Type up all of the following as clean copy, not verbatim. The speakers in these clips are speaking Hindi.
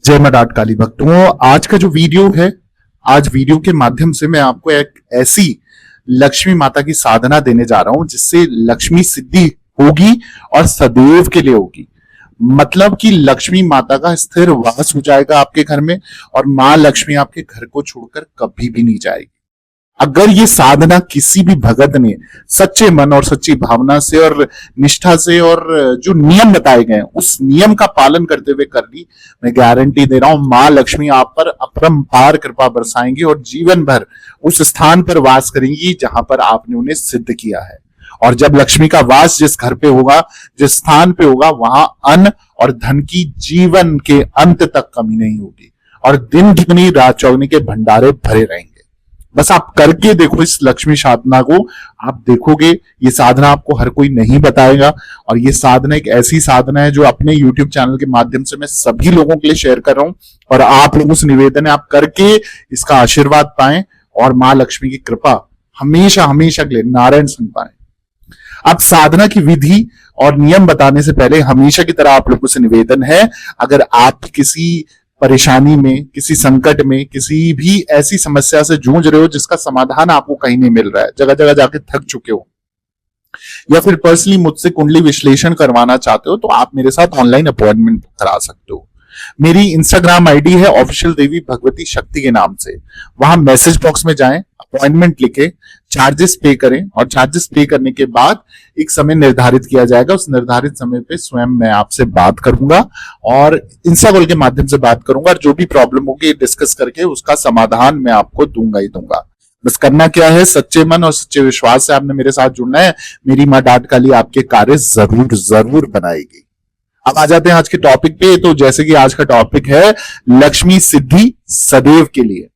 जय मडाट काली भक्तों। आज का जो वीडियो है, आज वीडियो के माध्यम से मैं आपको एक ऐसी लक्ष्मी माता की साधना देने जा रहा हूं जिससे लक्ष्मी सिद्धि होगी और सदैव के लिए होगी। मतलब कि लक्ष्मी माता का स्थिर वास हो जाएगा आपके घर में और मां लक्ष्मी आपके घर को छोड़कर कभी भी नहीं जाएगी। अगर ये साधना किसी भी भगत ने सच्चे मन और सच्ची भावना से और निष्ठा से और जो नियम बताए गए उस नियम का पालन करते हुए कर ली, मैं गारंटी दे रहा हूं मां लक्ष्मी आप पर अपरंपार कृपा बरसाएंगी और जीवन भर उस स्थान पर वास करेंगी जहां पर आपने उन्हें सिद्ध किया है। और जब लक्ष्मी का वास जिस घर पे होगा, जिस स्थान पे होगा, वहां अन्न और धन की जीवन के अंत तक कमी नहीं होगी और दिन दुगनी रात चौगनी के भंडारे भरे रहेंगे। बस आप करके देखो इस लक्ष्मी साधना को, आप देखोगे ये साधना आपको हर कोई नहीं बताएगा। और ये साधना एक ऐसी साधना है जो अपने YouTube चैनल के माध्यम से मैं सभी लोगों के लिए शेयर कर रहा हूं और आप लोगों से निवेदन है आप करके इसका आशीर्वाद पाएं और मां लक्ष्मी की कृपा हमेशा हमेशा के लिए नारायण सुन पाए। अब साधना की विधि और नियम बताने से पहले हमेशा की तरह आप लोगों से निवेदन है, अगर आप किसी परेशानी में, किसी संकट में, किसी भी ऐसी समस्या से जूझ रहे हो जिसका समाधान आपको कहीं नहीं मिल रहा है, जगह जगह जाके थक चुके हो, या फिर पर्सनली मुझसे कुंडली विश्लेषण करवाना चाहते हो, तो आप मेरे साथ ऑनलाइन अपॉइंटमेंट करा सकते हो। मेरी इंस्टाग्राम आईडी है ऑफिशियल देवी भगवती शक्ति के नाम से। वहां मैसेज बॉक्स में जाएं, अपॉइंटमेंट लिखे, चार्जेस पे करें और चार्जेस पे करने के बाद एक समय निर्धारित किया जाएगा। उस निर्धारित समय पे स्वयं मैं आपसे बात करूंगा और इंस्टा कॉल के माध्यम से बात करूंगा और जो भी प्रॉब्लम होगी डिस्कस करके उसका समाधान मैं आपको दूंगा ही दूंगा। बस करना क्या है, सच्चे मन और सच्चे विश्वास से आपने मेरे साथ जुड़ना है। मेरी मां डाट काली आपके कार्य जरूर जरूर बनाएगी। अब आ जाते हैं आज के टॉपिक पे। तो जैसे कि आज का टॉपिक है लक्ष्मी सिद्धि सदैव के लिए,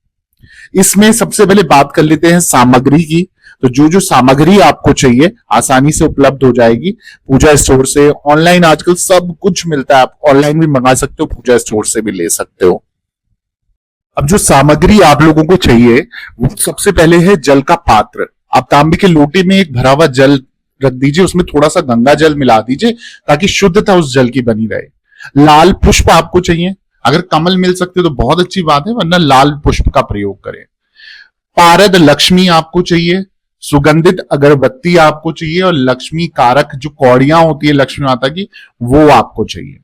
इसमें सबसे पहले बात कर लेते हैं सामग्री की। तो जो जो सामग्री आपको चाहिए आसानी से उपलब्ध हो जाएगी पूजा स्टोर से। ऑनलाइन आजकल सब कुछ मिलता है, आप ऑनलाइन भी मंगा सकते हो, पूजा स्टोर से भी ले सकते हो। अब जो सामग्री आप लोगों को चाहिए वो सबसे पहले है जल का पात्र। आप तांबे के लोटे में एक भरा हुआ जल रख दीजिए, उसमें थोड़ा सा गंगा जल मिला दीजिए ताकि शुद्धता उस जल की बनी रहे। लाल पुष्प आपको चाहिए, अगर कमल मिल सकते तो बहुत अच्छी बात है, वरना लाल पुष्प का प्रयोग करें। पारद लक्ष्मी आपको चाहिए, सुगंधित अगरबत्ती आपको चाहिए और लक्ष्मी कारक जो कौड़ियां होती है लक्ष्मी माता की वो आपको चाहिए।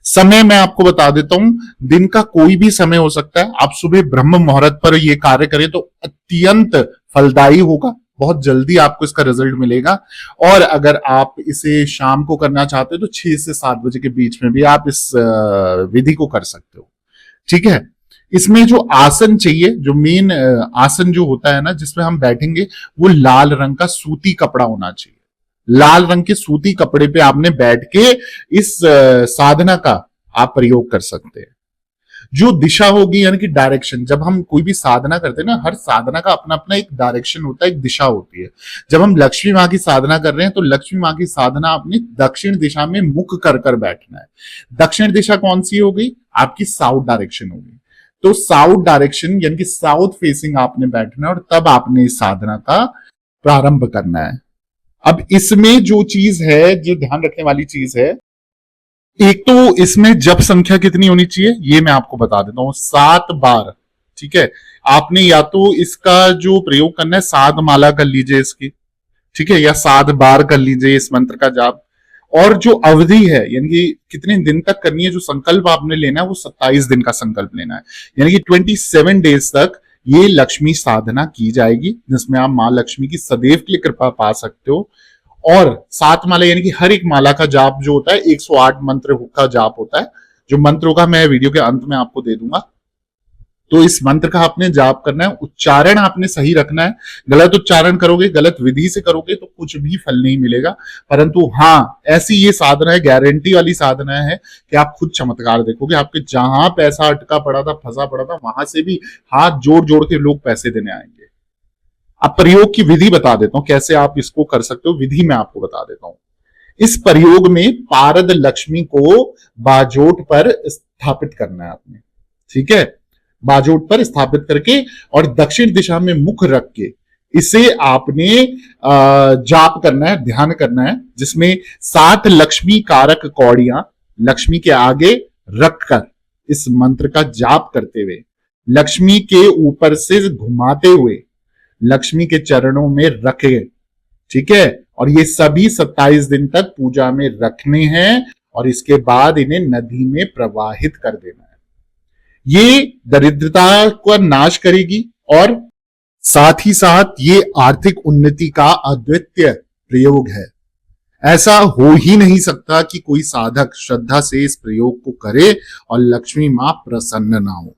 समय मैं आपको बता देता हूं, दिन का कोई भी समय हो सकता है। आप सुबह ब्रह्म मुहूर्त पर ये कार्य करें तो अत्यंत फलदायी होगा, बहुत जल्दी आपको इसका रिजल्ट मिलेगा। और अगर आप इसे शाम को करना चाहते हो तो 6 से 7 बजे के बीच में भी आप इस विधि को कर सकते हो। ठीक है। इसमें जो आसन चाहिए, जो मेन आसन जो होता है ना जिसमें हम बैठेंगे, वो लाल रंग का सूती कपड़ा होना चाहिए। लाल रंग के सूती कपड़े पे आपने बैठ के इस साधना का आप प्रयोग कर सकते हैं। जो दिशा होगी यानी कि डायरेक्शन, जब हम कोई भी साधना करते हैं ना, हर साधना का अपना अपना एक डायरेक्शन होता है, एक दिशा होती है। जब हम लक्ष्मी मां की साधना कर रहे हैं तो लक्ष्मी मां की साधना अपनी दक्षिण दिशा में मुख कर कर बैठना है। दक्षिण दिशा कौन सी होगी? आपकी साउथ डायरेक्शन होगी। तो साउथ डायरेक्शन यानी कि साउथ फेसिंग आपने बैठना है और तब आपने इस साधना का प्रारंभ करना है। अब इसमें जो चीज है, जो ध्यान रखने वाली चीज है, एक तो इसमें जप संख्या कितनी होनी चाहिए ये मैं आपको बता देता हूं, 7 बार। ठीक है। आपने या तो इसका जो प्रयोग करना है 7 माला कर लीजिए इसकी, ठीक है, या 7 बार कर लीजिए इस मंत्र का जाप। और जो अवधि है यानी कि कितने दिन तक करनी है, जो संकल्प आपने लेना है वो 27 दिन का संकल्प लेना है, यानी कि 27 डेज तक ये लक्ष्मी साधना की जाएगी जिसमें आप मां लक्ष्मी की सदैव के लिए कृपा पा सकते हो। और 7 माला यानी कि हर एक माला का जाप जो होता है 108 मंत्र का जाप होता है। जो मंत्र होगा मैं वीडियो के अंत में आपको दे दूंगा। तो इस मंत्र का आपने जाप करना है, उच्चारण आपने सही रखना है। गलत उच्चारण करोगे, गलत विधि से करोगे तो कुछ भी फल नहीं मिलेगा। परंतु हाँ, ऐसी ये साधना है, गारंटी वाली साधना है कि आप खुद चमत्कार देखोगे। आपके जहां पैसा अटका पड़ा था, फंसा पड़ा था, वहां से भी हाथ जोड़ जोड़ के लोग पैसे देने आएंगे। अब प्रयोग की विधि बता देता हूं, कैसे आप इसको कर सकते हो, विधि मैं आपको बता देता हूं। इस प्रयोग में पारद लक्ष्मी को बाजोट पर स्थापित करना है आपने। ठीक है। बाजोट पर स्थापित करके और दक्षिण दिशा में मुख रख के इसे आपने जाप करना है, ध्यान करना है, जिसमें 7 लक्ष्मी कारक कौड़ियां लक्ष्मी के आगे रखकर इस मंत्र का जाप करते हुए, लक्ष्मी के ऊपर से घुमाते हुए लक्ष्मी के चरणों में रखे। ठीक है, और ये सभी 27 दिन तक पूजा में रखने हैं और इसके बाद इन्हें नदी में प्रवाहित कर देना है। ये दरिद्रता का नाश करेगी और साथ ही साथ ये आर्थिक उन्नति का अद्वितीय प्रयोग है। ऐसा हो ही नहीं सकता कि कोई साधक श्रद्धा से इस प्रयोग को करे और लक्ष्मी मां प्रसन्न ना हो।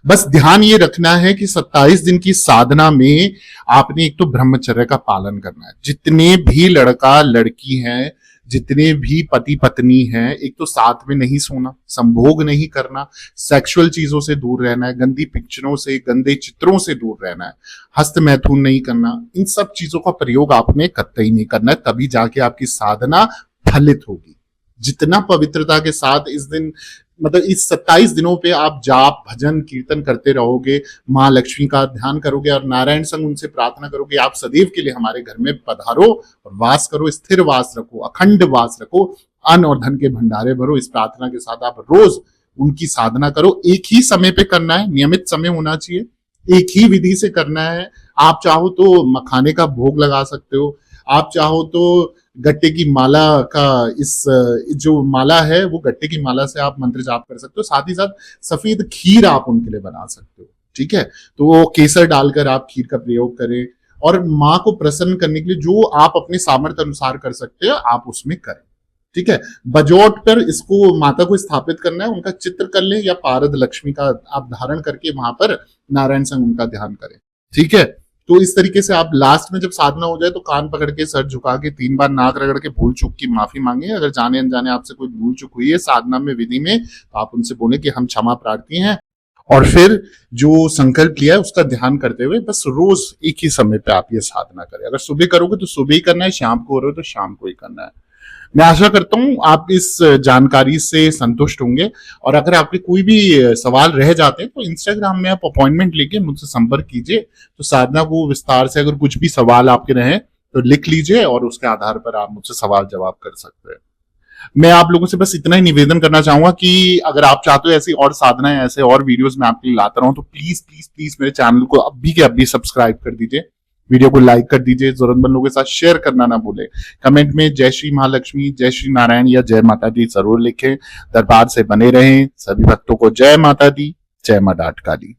बस ध्यान ये रखना है कि 27 दिन की साधना में आपने एक तो ब्रह्मचर्य का पालन करना है। जितने भी लड़का लड़की हैं, जितने भी पति पत्नी हैं, एक तो साथ में नहीं सोना, संभोग नहीं करना, सेक्सुअल चीजों से दूर रहना है, गंदी पिक्चरों से, गंदे चित्रों से दूर रहना है, हस्त मैथुन नहीं करना। इन सब चीजों का प्रयोग आपने कतई नहीं करना है, तभी जाके आपकी साधना फलित होगी। जितना पवित्रता के साथ इस दिन मतलब इस 27 दिनों पे आप जाप भजन कीर्तन करते रहोगे, माँ लक्ष्मी का ध्यान करोगे और नारायण संग उनसे प्रार्थना करोगे, आप सदैव के लिए हमारे घर में पधारो और वास करो, स्थिर वास रखो, अखंड वास रखो, अन्न और धन के भंडारे भरो। इस प्रार्थना के साथ आप रोज उनकी साधना करो। एक ही समय पे करना है, नियमित समय होना चाहिए, एक ही विधि से करना है। आप चाहो तो मखाने का भोग लगा सकते हो, आप चाहो तो गट्टे की माला का इस जो माला है वो गट्टे की माला से आप मंत्र जाप कर सकते हो। साथ ही साथ सफेद खीर आप उनके लिए बना सकते हो। ठीक है, तो वो केसर डालकर आप खीर का प्रयोग करें और माँ को प्रसन्न करने के लिए जो आप अपने सामर्थ्य अनुसार कर सकते हो आप उसमें करें। ठीक है, बजौट पर इसको माता को स्थापित करना है, उनका चित्र कर लें या पारद लक्ष्मी का आप धारण करके वहां पर नारायण संग उनका ध्यान करें। ठीक है, तो इस तरीके से आप लास्ट में जब साधना हो जाए तो कान पकड़ के सर झुका के 3 बार नाक रगड़ के भूल चूक की माफी मांगे। अगर जाने अनजाने आपसे कोई भूल चूक हुई है साधना में विधि में तो आप उनसे बोले कि हम क्षमा प्रार्थी हैं, और फिर जो संकल्प लिया है उसका ध्यान करते हुए बस रोज एक ही समय पे आप ये साधना करें। अगर सुबह करोगे तो सुबह ही करना है, शाम को हो रहे हो तो शाम को ही करना है। मैं आशा करता हूं आप इस जानकारी से संतुष्ट होंगे, और अगर आपके कोई भी सवाल रह जाते हैं तो इंस्टाग्राम में आप अपॉइंटमेंट लेके मुझसे संपर्क कीजिए। तो साधना को विस्तार से अगर कुछ भी सवाल आपके रहे तो लिख लीजिए और उसके आधार पर आप मुझसे सवाल जवाब कर सकते हैं। मैं आप लोगों से बस इतना ही निवेदन करना चाहूंगा कि अगर आप चाहते हो ऐसी और साधनाएं, ऐसे और वीडियोस मैं आपके लिए लाता रहूं तो प्लीज प्लीज प्लीज मेरे चैनल को अभी के अभी सब्सक्राइब कर दीजिए, वीडियो को लाइक कर दीजिए, जरूरतमंद लोगों के साथ शेयर करना ना भूलें। कमेंट में जय श्री महालक्ष्मी, जय श्री नारायण या जय माता दी जरूर लिखें। दरबार से बने रहें। सभी भक्तों को जय माता दी, जय मां डाट काली।